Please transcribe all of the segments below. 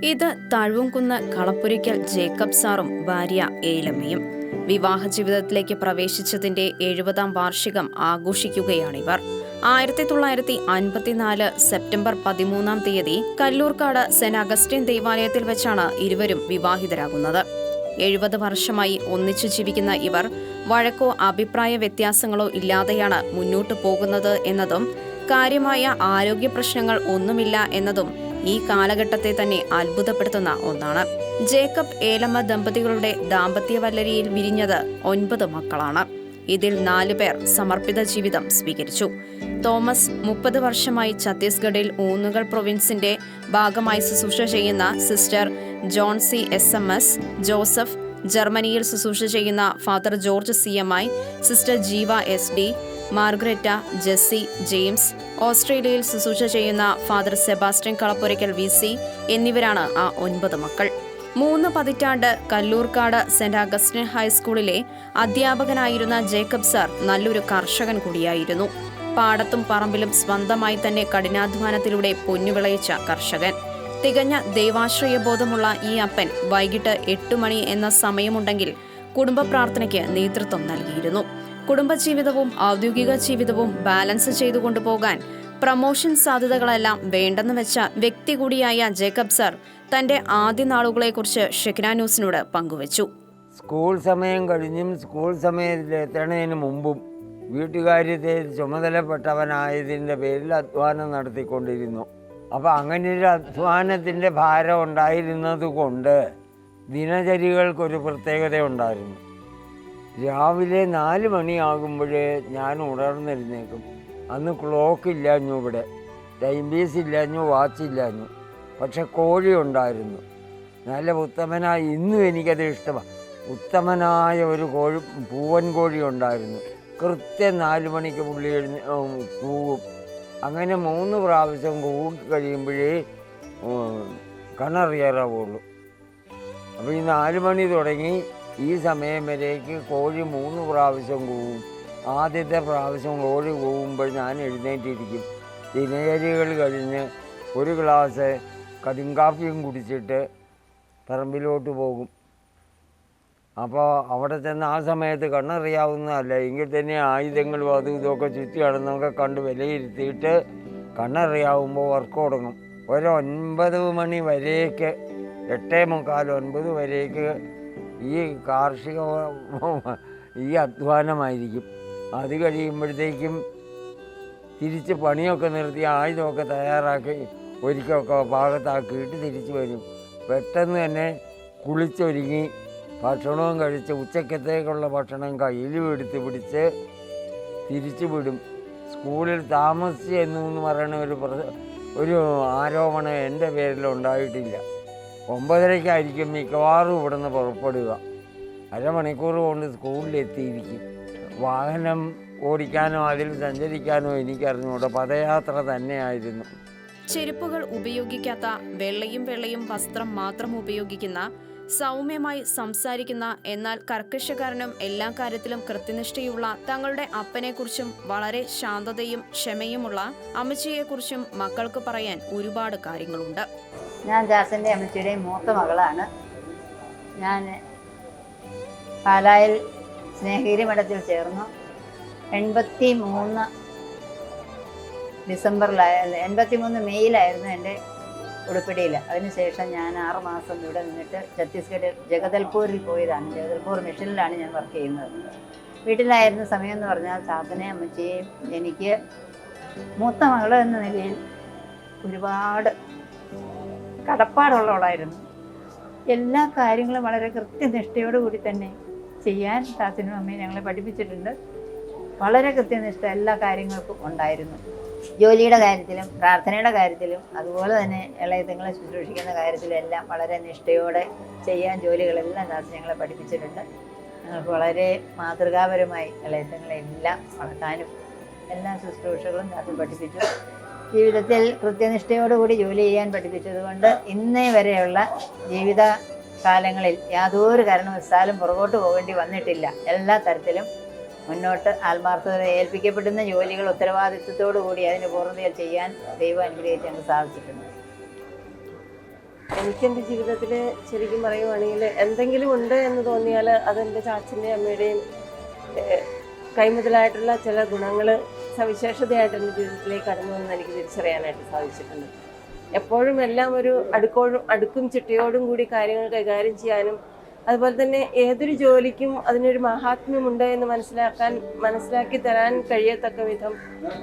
ഇത് താഴ്വുംകുന്ന് കളപ്പുരയ്ക്കൽ ജേക്കബ് സാറും ഭാര്യ ഏലമ്മയും. വിവാഹ ജീവിതത്തിലേക്ക് പ്രവേശിച്ചതിന്റെ 70-ാം വാർഷികം ആഘോഷിക്കുകയാണിവർ. 1954 സെപ്റ്റംബർ 13-ാം തീയതി കല്ലൂർക്കാട് സെന്റ് അഗസ്റ്റിൻ ദേവാലയത്തിൽ വെച്ചാണ് ഇരുവരും വിവാഹിതരാകുന്നത്. 70 വർഷമായി ഒന്നിച്ചു ജീവിക്കുന്ന ഇവർ വഴക്കോ അഭിപ്രായ വ്യത്യാസങ്ങളോ ഇല്ലാതെയാണ് മുന്നോട്ടു പോകുന്നത് എന്നതും കാര്യമായ ആരോഗ്യ പ്രശ്നങ്ങൾ ഒന്നുമില്ല എന്നതും ഈ കാലഘട്ടത്തെ തന്നെ അത്ഭുതപ്പെടുത്തുന്ന ഒന്നാണ്. ജേക്കബ് ഏലമ്മ ദമ്പതികളുടെ ദാമ്പത്യ വല്ലരിയിൽ വിരിഞ്ഞത് 9 മക്കളാണ്. ഇതിൽ 4 പേർ സമർപ്പിത ജീവിതം സ്വീകരിച്ചു. തോമസ് 30 വർഷമായി ഛത്തീസ്ഗഡിൽ ഊന്നുകൾ പ്രൊവിൻസിന്റെ ഭാഗമായി ശുശ്രൂഷ ചെയ്യുന്ന സിസ്റ്റർ ജോൺസി SMS, ജോസഫ് ജർമ്മനിയിൽ ശുശ്രൂഷ ചെയ്യുന്ന ഫാദർ ജോർജ് CMI, സിസ്റ്റർ ജീവ SD, മാർഗ്രറ്റ, ജെസ്സി, ജെയിംസ് ഓസ്ട്രേലിയയിൽ ശുശ്രൂഷ ചെയ്യുന്ന ഫാദർ സെബാസ്റ്റ്യൻ കളപ്പുരയ്ക്കൽ VC എന്നിവരാണ് ആ 9 മക്കൾ. 3 പതിറ്റാണ്ട് കല്ലൂർക്കാട് സെന്റ് അഗസ്റ്റിൻ ഹൈസ്കൂളിലെ അധ്യാപകനായിരുന്ന ജേക്കബ് സാർ നല്ലൊരു കർഷകൻ കൂടിയായിരുന്നു. പാടത്തും പറമ്പിലും സ്വന്തമായി തന്നെ കഠിനാധ്വാനത്തിലൂടെ പൊന്നുവിളയിച്ച കർഷകൻ. തികഞ്ഞ ദൈവാശ്രയബോധമുള്ള ഈ അപ്പൻ വൈകിട്ട് 8 മണി എന്ന സമയമുണ്ടെങ്കിൽ കുടുംബ പ്രാർത്ഥനയ്ക്ക് നേതൃത്വം നൽകിയിരുന്നു. കുടുംബജീവിതവും ഔദ്യോഗിക ജീവിതവും ബാലൻസ് ചെയ്തു കൊണ്ടുപോകാൻ പ്രമോഷൻ സാധ്യതകളെല്ലാം വേണ്ടെന്ന് വെച്ച വ്യക്തി കൂടിയായ ജേക്കബ് സർ തന്റെ ആദ്യ നാളുകളെക്കുറിച്ച് ഷെക്കിന ന്യൂസിനോട് പങ്കുവച്ചു. സ്കൂൾ സമയം കഴിഞ്ഞും സ്കൂൾ സമയത്തെത്തുന്നതിന് മുമ്പും വീട്ടുകാര്യത്തെ ചുമതലപ്പെട്ടവനായതിൻ്റെ പേരിൽ അധ്വാനം നടത്തിക്കൊണ്ടിരുന്നു. അപ്പോൾ അങ്ങനെ ഒരു അധ്വാനത്തിൻ്റെ ഭാരം ഉണ്ടായിരുന്നത് കൊണ്ട് ദിനചര്യകൾക്കൊരു പ്രത്യേകത ഉണ്ടായിരുന്നു. രാവിലെ 4 മണിയാകുമ്പോഴേ ഞാൻ ഉണർന്നിരുന്നേക്കും. അന്ന് ക്ലോക്ക് ഇല്ലാഞ്ഞു, ഇവിടെ ടൈം പീസ് ഇല്ലാഞ്ഞു, വാച്ചില്ലാഞ്ഞു. പക്ഷെ കോഴി ഉണ്ടായിരുന്നു. നല്ല ഉത്തമനായ, ഇന്നും എനിക്കത് ഇഷ്ടമാണ്, ഉത്തമനായ ഒരു കോഴി, പൂവൻ കോഴി ഉണ്ടായിരുന്നു. കൃത്യം 4 മണിക്ക് പുള്ളി കൂവും. അങ്ങനെ 3 പ്രാവശ്യം കൂക്കി കഴിയുമ്പോഴേ കണറിയാറാവുള്ളൂ. അപ്പോൾ ഈ 4 മണി തുടങ്ങി ഈ സമയം വരേക്ക് കോഴി 3 പ്രാവശ്യം കൂവും. ആദ്യത്തെ പ്രാവശ്യം കോഴി കൂവുമ്പോൾ ഞാൻ എഴുന്നേറ്റിരിക്കും. ദിനചര്യകൾ കഴിഞ്ഞ് ഒരു ഗ്ലാസ് കടുങ്കാപ്പിയും കുടിച്ചിട്ട് പറമ്പിലോട്ട് പോകും. അപ്പോൾ അവിടെ ചെന്ന് ആ സമയത്ത് കണ്ണറിയാവുന്നതല്ല എങ്കിൽ തന്നെ ആയുധങ്ങളും അതും ഇതൊക്കെ ചുറ്റി നടന്നൊക്കെ കണ്ട് വിലയിരുത്തിയിട്ട് കണ്ണറിയാവുമ്പോൾ വർക്ക് തുടങ്ങും. ഒരു 9 മണി വരേക്ക്, 8:45, 9 വരേക്ക് ഈ കാർഷിക ഈ അധ്വാനമായിരിക്കും. അത് കഴിയുമ്പോഴത്തേക്കും തിരിച്ച് പണിയൊക്കെ നിർത്തി ആയുധമൊക്കെ തയ്യാറാക്കി ഒരിക്കലൊക്കെ പാകത്താക്കിയിട്ട് തിരിച്ചു വരും. പെട്ടെന്ന് തന്നെ കുളിച്ചൊരുങ്ങി ഭക്ഷണവും കഴിച്ച് ഉച്ചക്കത്തേക്കുള്ള ഭക്ഷണം കയ്യിലും എടുത്ത് പിടിച്ച് തിരിച്ചു വിടും. സ്കൂളിൽ താമസിച്ച് എന്ന് പറയുന്ന ഒരു ആരോപണം എൻ്റെ പേരിൽ ഉണ്ടായിട്ടില്ല. 9:30 മിക്കവാറും ഇവിടുന്ന് പുറപ്പെടുക. അരമണിക്കൂർ കൊണ്ട് സ്കൂളിലെത്തിയിരിക്കും. വാഹനം ഓടിക്കാനോ അതിൽ സഞ്ചരിക്കാനോ എനിക്കറിഞ്ഞൂടെ, പദയാത്ര തന്നെയായിരുന്നു. ചെരുപ്പുകൾ ഉപയോഗിക്കാത്ത, വെള്ളയും വസ്ത്രം മാത്രം ഉപയോഗിക്കുന്ന, സൗമ്യമായി സംസാരിക്കുന്ന, എന്നാൽ കർക്കശക്കാരനും എല്ലാ കാര്യത്തിലും കൃത്യനിഷ്ഠയുള്ള തങ്ങളുടെ അപ്പനെക്കുറിച്ചും വളരെ ശാന്തതയും ക്ഷമയുമുള്ള അമ്മച്ചിയെക്കുറിച്ചും മക്കൾക്ക് പറയാൻ ഒരുപാട് കാര്യങ്ങളുണ്ട്. ഞാൻ ജാസൻ്റെ അമ്മച്ചിയുടെയും മൂത്ത മകളാണ്. ഞാൻ പാലായിൽ സ്നേഹഗിരി മഠത്തിൽ ചേർന്നു. 83 ഡിസംബറിലായ 83 മെയ്യിലായിരുന്നു എൻ്റെ ഉടുപ്പിടിയിൽ. അതിനുശേഷം ഞാൻ 6 മാസം ഇവിടെ നിന്നിട്ട് ഛത്തീസ്ഗഡിൽ ജഗദൽപൂരിൽ പോയതാണ്. ജഗദൽപൂർ മിഷനിലാണ് ഞാൻ വർക്ക് ചെയ്യുന്നത്. വീട്ടിലായിരുന്ന സമയം എന്ന് പറഞ്ഞാൽ സാധനയും അമ്മച്ചിയെയും എനിക്ക് മൂത്ത മകൾ എന്ന നിലയിൽ ഒരുപാട് കടപ്പാടുള്ളവളായിരുന്നു. എല്ലാ കാര്യങ്ങളും വളരെ കൃത്യനിഷ്ഠയോടുകൂടി തന്നെ ചെയ്യാൻ താത്തനും അമ്മയും ഞങ്ങളെ പഠിപ്പിച്ചിട്ടുണ്ട്. വളരെ കൃത്യനിഷ്ഠ എല്ലാ കാര്യങ്ങൾക്കും ഉണ്ടായിരുന്നു. ജോലിയുടെ കാര്യത്തിലും പ്രാർത്ഥനയുടെ കാര്യത്തിലും അതുപോലെ തന്നെ ഇളയതുങ്ങളെ ശുശ്രൂഷിക്കുന്ന കാര്യത്തിലും എല്ലാം വളരെ നിഷ്ഠയോടെ ചെയ്യാൻ ജോലികളെല്ലാം താത്ത ഞങ്ങളെ പഠിപ്പിച്ചിട്ടുണ്ട്. ഞങ്ങൾക്ക് വളരെ മാതൃകാപരമായി ഇളയതുങ്ങളെല്ലാം വളർത്താനും എല്ലാ ശുശ്രൂഷകളും താത്ത പഠിപ്പിച്ചു. ജീവിതത്തിൽ കൃത്യനിഷ്ഠയോടുകൂടി ജോലി ചെയ്യാൻ പഠിപ്പിച്ചതുകൊണ്ട് ഇന്നേ വരെയുള്ള ജീവിത കാലങ്ങളിൽ യാതൊരു കാരണവശാലും പുറകോട്ട് പോകേണ്ടി വന്നിട്ടില്ല. എല്ലാ തരത്തിലും മുന്നോട്ട് ആത്മാർത്ഥതയോടെ ഏൽപ്പിക്കപ്പെടുന്ന ജോലികൾ ഉത്തരവാദിത്വത്തോടു കൂടി അതിന് പൂർണ്ണതയിൽ ചെയ്യാൻ ദൈവം അനുഗ്രഹിച്ച് ഞങ്ങൾക്ക് സാധിച്ചിട്ടുണ്ട്. എനിക്കെൻ്റെ ജീവിതത്തിൽ ശരിക്കും പറയുവാണെങ്കിൽ എന്തെങ്കിലും ഉണ്ട് എന്ന് തോന്നിയാൽ അതെൻ്റെ ചാച്ചൻ്റെയും അമ്മയുടെയും കൈമുതലായിട്ടുള്ള ചില ഗുണങ്ങൾ സവിശേഷതയായിട്ട് എൻ്റെ ജീവിതത്തിലേക്ക് കടന്നു വന്ന് എനിക്ക് തിരിച്ചറിയാനായിട്ട് സാധിച്ചിട്ടുണ്ട്. എപ്പോഴും എല്ലാം ഒരു അടുക്കും ചിട്ടയോടും കൂടി കാര്യങ്ങൾ കൈകാര്യം ചെയ്യാനും അതുപോലെ തന്നെ ഏതൊരു ജോലിക്കും അതിനൊരു മഹാത്മ്യമുണ്ട് എന്ന് മനസ്സിലാക്കി തരാൻ കഴിയത്തക്ക വിധം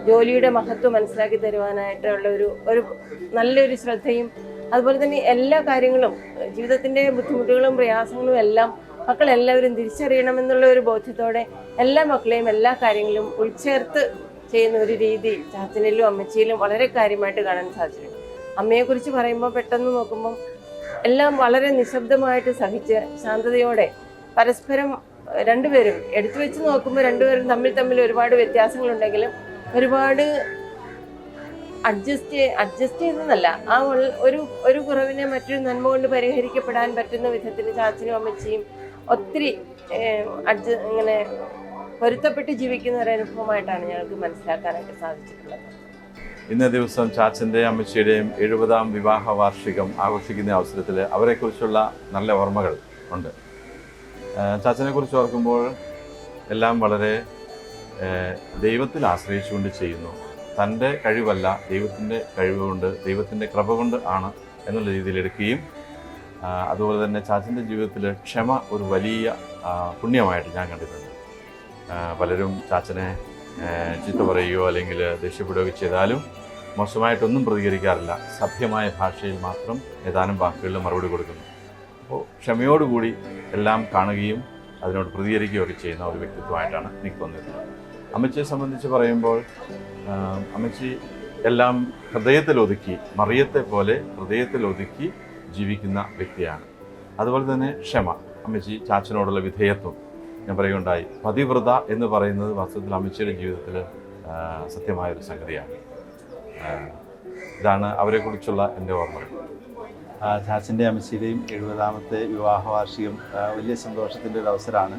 ജോലിയുടെ മഹത്വം മനസ്സിലാക്കി തരുവാനായിട്ടുള്ള ഒരു നല്ലൊരു ശ്രദ്ധയും അതുപോലെ തന്നെ എല്ലാ കാര്യങ്ങളും ജീവിതത്തിൻ്റെ ബുദ്ധിമുട്ടുകളും പ്രയാസങ്ങളും എല്ലാം മക്കളെല്ലാവരും തിരിച്ചറിയണമെന്നുള്ള ഒരു ബോധ്യത്തോടെ എല്ലാ മക്കളെയും എല്ലാ കാര്യങ്ങളും ഉൾച്ചേർത്ത് ചെയ്യുന്ന ഒരു രീതി ചാച്ചനിലും അമ്മച്ചിയിലും വളരെ കാര്യമായിട്ട് കാണാൻ സാധിച്ചിട്ടുണ്ട്. അമ്മയെക്കുറിച്ച് പറയുമ്പോൾ പെട്ടെന്ന് നോക്കുമ്പം എല്ലാം വളരെ നിശബ്ദമായിട്ട് സഹിച്ച് ശാന്തതയോടെ പരസ്പരം രണ്ടുപേരും എടുത്തു വെച്ച് നോക്കുമ്പോൾ രണ്ടുപേരും തമ്മിൽ ഒരുപാട് വ്യത്യാസങ്ങളുണ്ടെങ്കിലും ഒരുപാട് അഡ്ജസ്റ്റ് ചെയ്യുന്നതല്ല, ആ ഒരു കുറവിനെ മറ്റൊരു നന്മ കൊണ്ട് പരിഹരിക്കപ്പെടാൻ പറ്റുന്ന വിധത്തിൽ ചാച്ചനും അമ്മച്ചിയും ഒത്തിരി ഇങ്ങനെ പൊരുത്തപ്പെട്ട് ജീവിക്കുന്ന ഒരു അനുഭവമായിട്ടാണ് ഞങ്ങൾക്ക് മനസ്സിലാക്കാനായിട്ട് സാധിച്ചിട്ടുള്ളത്. ഇന്നേ ദിവസം ചാച്ചൻ്റെയും അമ്മച്ചിയുടെയും 70-ാം വിവാഹ വാർഷികം ആഘോഷിക്കുന്ന അവസരത്തിൽ അവരെക്കുറിച്ചുള്ള നല്ല ഓർമ്മകൾ ഉണ്ട്. ചാച്ചനെക്കുറിച്ച് ഓർക്കുമ്പോൾ എല്ലാം വളരെ ദൈവത്തിൽ ആശ്രയിച്ചുകൊണ്ട് ചെയ്യുന്നു. തൻ്റെ കഴിവല്ല, ദൈവത്തിൻ്റെ കഴിവുകൊണ്ട്, ദൈവത്തിൻ്റെ കൃപ കൊണ്ട് ആണ് എന്നുള്ള രീതിയിൽ എടുക്കുകയും അതുപോലെ തന്നെ ചാച്ചൻ്റെ ജീവിതത്തിൽ ക്ഷമ ഒരു വലിയ പുണ്യമായിട്ട് ഞാൻ കണ്ടിട്ടുണ്ട്. പലരും ചാച്ചനെ ചീത്ത പറയുകയോ അല്ലെങ്കിൽ ദേഷ്യപ്പെടുകയോ ചെയ്താലും മോശമായിട്ടൊന്നും പ്രതികരിക്കാറില്ല. സഭ്യമായ ഭാഷയിൽ മാത്രം ഏതാനും വാക്കുകളിൽ മറുപടി കൊടുക്കുന്നു. അപ്പോൾ ക്ഷമയോടുകൂടി എല്ലാം കാണുകയും അതിനോട് പ്രതികരിക്കുകയൊക്കെ ചെയ്യുന്ന ഒരു വ്യക്തിത്വമായിട്ടാണ് എനിക്ക് തോന്നിയിട്ടുള്ളത്. അമ്മച്ചിയെ സംബന്ധിച്ച് പറയുമ്പോൾ അമ്മച്ചി എല്ലാം ഹൃദയത്തിലൊതുക്കി, മറിയത്തെ പോലെ ഹൃദയത്തിലൊതുക്കി ജീവിക്കുന്ന വ്യക്തിയാണ്. അതുപോലെ തന്നെ ക്ഷമ, അമ്മച്ചി ചാച്ചനോടുള്ള വിധേയത്വം ഞാൻ പറയുകയുണ്ടായി. പതിവ്രത എന്ന് പറയുന്നത് വാസ്തവത്തിൽ അമ്മച്ചിയുടെ ജീവിതത്തിൽ സത്യമായൊരു സംഗതിയാണ്. ഇതാണ് അവരെക്കുറിച്ചുള്ള എൻ്റെ ഓർമ്മകൾ. ചാച്ചൻ്റെ അമ്മച്ചിയുടെയും 70-ാമത്തെ വിവാഹ വാർഷികം വലിയ സന്തോഷത്തിൻ്റെ ഒരു അവസരമാണ്.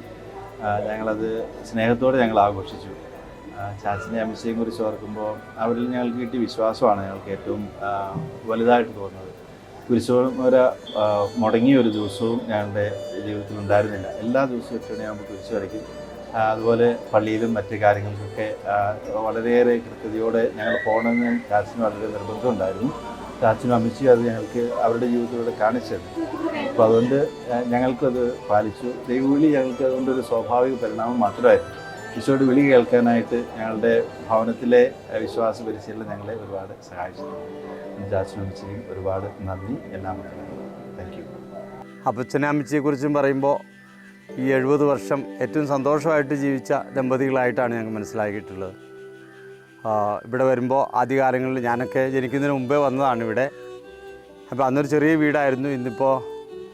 ഞങ്ങളത് സ്നേഹത്തോടെ ഞങ്ങൾ ആഘോഷിച്ചു. ചാച്ചൻ്റെ അമ്മച്ചിയെയും കുറിച്ച് ഓർക്കുമ്പോൾ അവരിൽ ഞങ്ങൾക്ക് കിട്ടിയ വിശ്വാസമാണ് ഞങ്ങൾക്ക് ഏറ്റവും വലുതായിട്ട് തോന്നുന്നത്. കുരിശുമര മുടങ്ങിയ ഒരു ദിവസവും ഞങ്ങളുടെ ജീവിതത്തിൽ ഉണ്ടായിരുന്നില്ല. എല്ലാ ദിവസവും 8 മണിയാകുമ്പോൾ കുരിശ് വരയ്ക്കും. അതുപോലെ പള്ളിയിലും മറ്റു കാര്യങ്ങൾക്കൊക്കെ വളരെയേറെ കൃത്യതയോടെ ഞങ്ങൾ പോകണമെന്ന് ചാച്ചന് വളരെ നിർബന്ധമുണ്ടായിരുന്നു. ചാച്ചനും അമ്മച്ചിയും അത് ഞങ്ങൾക്ക് അവരുടെ ജീവിതത്തിലൂടെ കാണിച്ചത്. അപ്പോൾ അതുകൊണ്ട് ഞങ്ങൾക്കത് പാലിച്ചു. ദൈവവിളി ഞങ്ങൾക്ക് അതുകൊണ്ടൊരു സ്വാഭാവിക പരിണാമം മാത്രമായിരുന്നു. ഈശോയുടെ വിളി കേൾക്കാനായിട്ട് ഞങ്ങളുടെ ഭവനത്തിലെ വിശ്വാസ പരിശീലനം ഞങ്ങളെ ഒരുപാട് സഹായിച്ചിട്ടുണ്ട്. ചാച്ചനും അമ്മച്ചിയും ഒരുപാട് നന്ദി. എല്ലാ മക്കളും താങ്ക് യു. അപ്പച്ചനെ അമ്മച്ചിയെക്കുറിച്ചും പറയുമ്പോൾ ഈ 70 വർഷം ഏറ്റവും സന്തോഷമായിട്ട് ജീവിച്ച ദമ്പതികളായിട്ടാണ് ഞങ്ങൾക്ക് മനസ്സിലാക്കിയിട്ടുള്ളത്. ഇവിടെ വരുമ്പോൾ ആദ്യകാലങ്ങളിൽ ഞാനൊക്കെ ജനിക്കുന്നതിന് മുമ്പേ വന്നതാണ് ഇവിടെ. അപ്പോൾ അന്നൊരു ചെറിയ വീടായിരുന്നു. ഇന്നിപ്പോൾ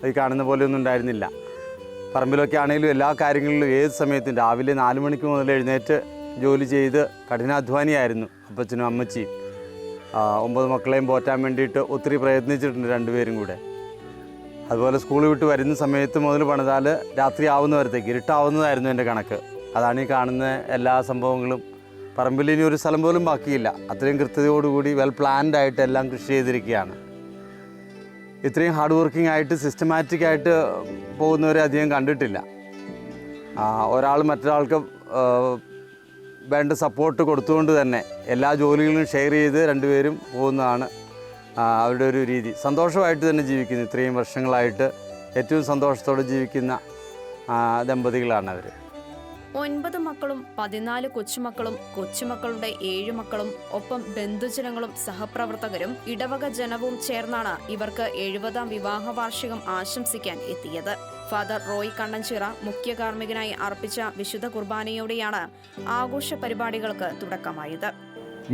ഈ കാണുന്ന പോലെയൊന്നും ഉണ്ടായിരുന്നില്ല. പറമ്പിലൊക്കെ ആണെങ്കിലും എല്ലാ കാര്യങ്ങളിലും ഏത് സമയത്തും രാവിലെ 4 മണിക്ക് മുതൽ എഴുന്നേറ്റ് ജോലി ചെയ്ത് കഠിനാധ്വാനിയായിരുന്നു അപ്പച്ചനും അമ്മച്ചിയും. 9 മക്കളെയും പോറ്റാൻ വേണ്ടിയിട്ട് ഒത്തിരി പ്രയത്നിച്ചിട്ടുണ്ട് രണ്ടുപേരും കൂടെ. അതുപോലെ സ്കൂൾ വിട്ട് വരുന്ന സമയത്ത് മുതൽ പണിതാൽ രാത്രി ആവുന്നവരത്തേക്ക് ഇരുട്ടാവുന്നതായിരുന്നു എൻ്റെ കണക്ക്. അതാണ് ഈ കാണുന്ന എല്ലാ സംഭവങ്ങളും. പറമ്പിൽ ഇനി ഒരു സ്ഥലം പോലും ബാക്കിയില്ല. അത്രയും കൃത്യതയോടുകൂടി വെൽ പ്ലാൻഡ് ആയിട്ട് എല്ലാം കൃഷി ചെയ്തിരിക്കുകയാണ്. ഇത്രയും ഹാർഡ് വർക്കിംഗ് ആയിട്ട് സിസ്റ്റമാറ്റിക് ആയിട്ട് പോകുന്നവരെ അധികം കണ്ടിട്ടില്ല. ഒരാൾ മറ്റൊരാൾക്ക് വേണ്ട സപ്പോർട്ട് കൊടുത്തുകൊണ്ട് തന്നെ എല്ലാ ജോലികളും ഷെയർ ചെയ്ത് രണ്ടുപേരും പോകുന്നതാണ് അവരുടെ ഒരു രീതി. സന്തോഷമായിട്ട് തന്നെ ജീവിക്കുന്നു. ഇത്രയും വർഷങ്ങളായിട്ട് ഏറ്റവും സന്തോഷത്തോടെ ജീവിക്കുന്ന ദമ്പതികളാണ് അവർ. 9 മക്കളും 14 കൊച്ചുമക്കളും കൊച്ചുമക്കളുടെ 7 മക്കളും ഒപ്പം ബന്ധുജനങ്ങളും സഹപ്രവർത്തകരും ഇടവക ജനവും ചേർന്നാണ് ഇവർക്ക് 70-ാം വിവാഹ വാർഷികം ആശംസിക്കാൻ എത്തിയത്. ഫാദർ റോയ് കണ്ണഞ്ചിറ മുഖ്യ കാർമ്മികനായി അർപ്പിച്ച വിശുദ്ധ കുർബാനയോടെയാണ് ആഘോഷ പരിപാടികൾക്ക് തുടക്കമായത്.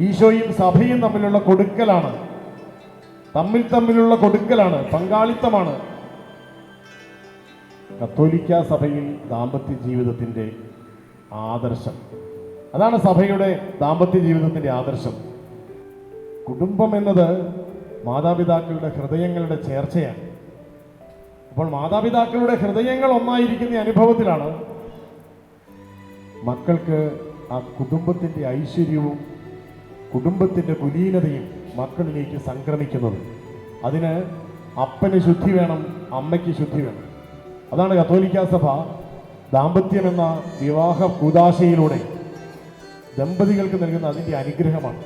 ഈശോയും സഭയും തമ്മിലുള്ള കൊടുക്കലാണ്, പങ്കാളിത്തമാണ് കത്തോലിക്ക സഭയിൽ ദാമ്പത്യ ജീവിതത്തിൻ്റെ ആദർശം. അതാണ് സഭയുടെ ദാമ്പത്യ ജീവിതത്തിൻ്റെ ആദർശം. കുടുംബം എന്നത് മാതാപിതാക്കളുടെ ഹൃദയങ്ങളുടെ ചേർച്ചയാണ്. അപ്പോൾ മാതാപിതാക്കളുടെ ഹൃദയങ്ങൾ ഒന്നായിരിക്കുന്ന അനുഭവത്തിലാണ് മക്കൾക്ക് ആ കുടുംബത്തിൻ്റെ ഐശ്വര്യവും കുടുംബത്തിൻ്റെ കുലീനതയും മക്കളിലേക്ക് സംക്രമിക്കുന്നത്. അതിന് അപ്പന് ശുദ്ധി വേണം, അമ്മയ്ക്ക് ശുദ്ധി വേണം. അതാണ് കത്തോലിക്കാ സഭ ദാമ്പത്യമെന്ന വിവാഹ കൂദാശയിലൂടെ ദമ്പതികൾക്ക് നൽകുന്ന അതിൻ്റെ അനുഗ്രഹമാണ്.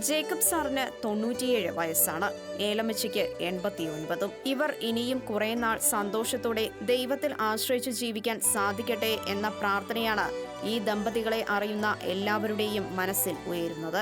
ജേക്കബ് സാറിന് 97 വയസ്സാണ്. ഏലമ്മച്ചിക്ക് 89. ഇവർ ഇനിയും കുറെ നാൾ സന്തോഷത്തോടെ ദൈവത്തിൽ ആശ്രയിച്ചു ജീവിക്കാൻ സാധിക്കട്ടെ എന്ന പ്രാർത്ഥനയാണ് ഈ ദമ്പതികളെ അറിയുന്ന എല്ലാവരുടെയും മനസ്സിൽ ഉയരുന്നത്.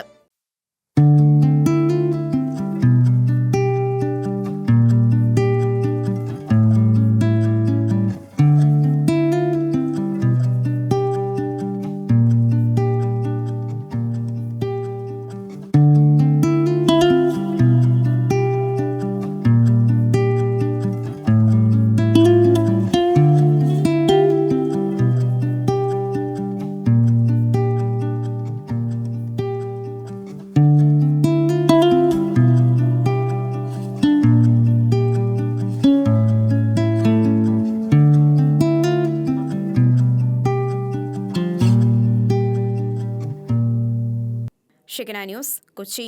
ഷെക്കന ന്യൂസ്, കൊച്ചി.